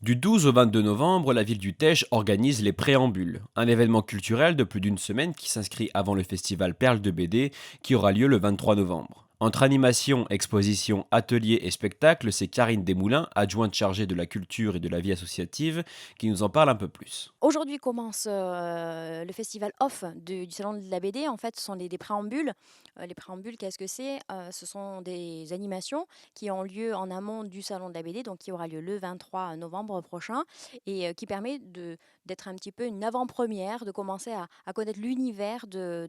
Du 12 au 22 novembre, la ville du Teche organise les Préambules, un événement culturel de plus d'une semaine qui s'inscrit avant le festival Perles de BD qui aura lieu le 23 novembre. Entre animation, exposition, ateliers et spectacles, c'est Karine Desmoulins, adjointe chargée de la culture et de la vie associative, qui nous en parle un peu plus. Aujourd'hui commence, le festival off du salon de la BD. En fait, ce sont des préambules. Les préambules, qu'est-ce que c'est? Ce sont des animations qui ont lieu en amont du salon de la BD, donc qui aura lieu le 23 novembre prochain et qui permet d'être un petit peu une avant-première, de commencer à connaître l'univers de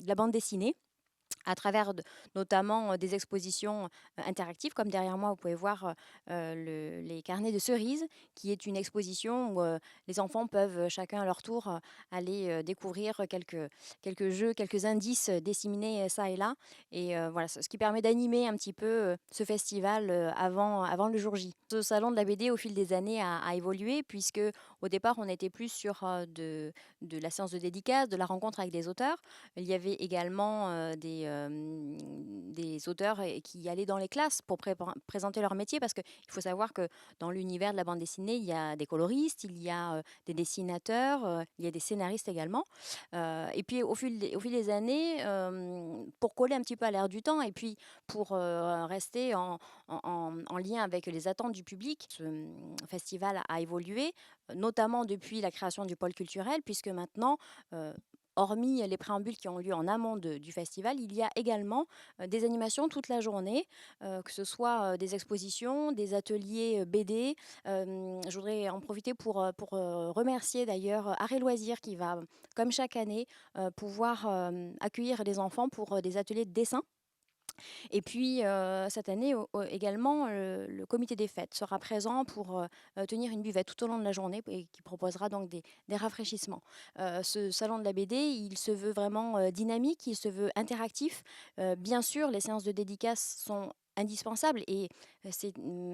la bande dessinée à travers notamment des expositions interactives, comme derrière moi, vous pouvez voir les carnets de cerises, qui est une exposition où les enfants peuvent chacun à leur tour aller découvrir quelques jeux, quelques indices disséminés ça et là. Et voilà, ce qui permet d'animer un petit peu ce festival avant le jour J. Ce salon de la BD, au fil des années, a évolué, puisque au départ, on était plus sur de la séance de dédicace, de la rencontre avec des auteurs. Il y avait également des auteurs qui allaient dans les classes pour présenter leur métier, parce qu'il faut savoir que dans l'univers de la bande dessinée, il y a des coloristes, il y a des dessinateurs, il y a des scénaristes également. Et puis au fil des années, pour coller un petit peu à l'air du temps et puis pour rester en lien avec les attentes du public, ce festival a évolué, notamment depuis la création du pôle culturel, puisque maintenant, euh, hormis les préambules qui ont lieu en amont du festival, il y a également des animations toute la journée, que ce soit des expositions, des ateliers BD. Je voudrais en profiter pour remercier d'ailleurs Arrêt Loisirs qui va, comme chaque année, pouvoir accueillir les enfants pour des ateliers de dessin. Et puis, cette année également, le comité des fêtes sera présent pour tenir une buvette tout au long de la journée et qui proposera donc des rafraîchissements. Ce salon de la BD, il se veut vraiment dynamique, il se veut interactif. Bien sûr, les séances de dédicace sont indispensables et c'est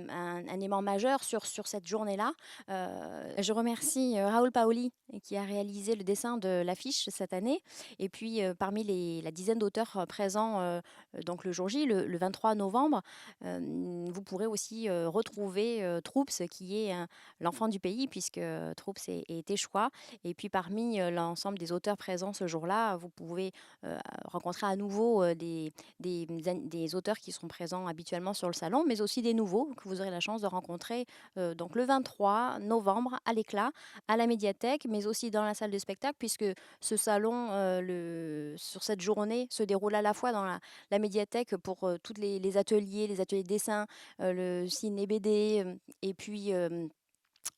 un élément majeur sur cette journée-là. Je remercie Raoul Paoli qui a réalisé le dessin de l'affiche cette année. Et puis, parmi la dizaine d'auteurs présents donc le jour J, le 23 novembre, vous pourrez aussi retrouver Troups, qui est l'enfant du pays, puisque Troups est échois. Et puis parmi l'ensemble des auteurs présents ce jour-là, vous pouvez rencontrer à nouveau des auteurs qui sont présents habituellement sur le salon, mais aussi des nouveaux que vous aurez la chance de rencontrer donc le 23 novembre à l'éclat, à la médiathèque, mais aussi dans la salle de spectacle, puisque ce salon, sur cette journée, se déroule à la fois dans la médiathèque pour tous les ateliers de dessin, le ciné BD, et puis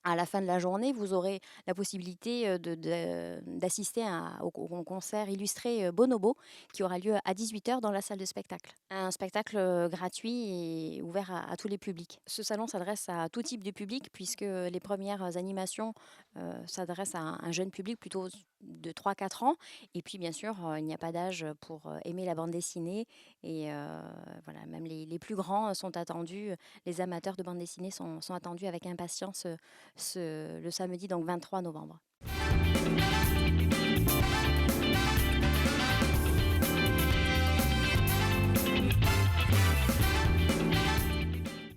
à la fin de la journée, vous aurez la possibilité d'assister au concert illustré Bonobo qui aura lieu à 18 h dans la salle de spectacle. Un spectacle gratuit et ouvert à tous les publics. Ce salon s'adresse à tout type de public puisque les premières animations s'adressent à un jeune public plutôt de 3 4 ans. Et puis bien sûr, il n'y a pas d'âge pour aimer la bande dessinée. Et voilà, même les plus grands sont attendus, les amateurs de bande dessinée sont attendus avec impatience le samedi donc 23 novembre.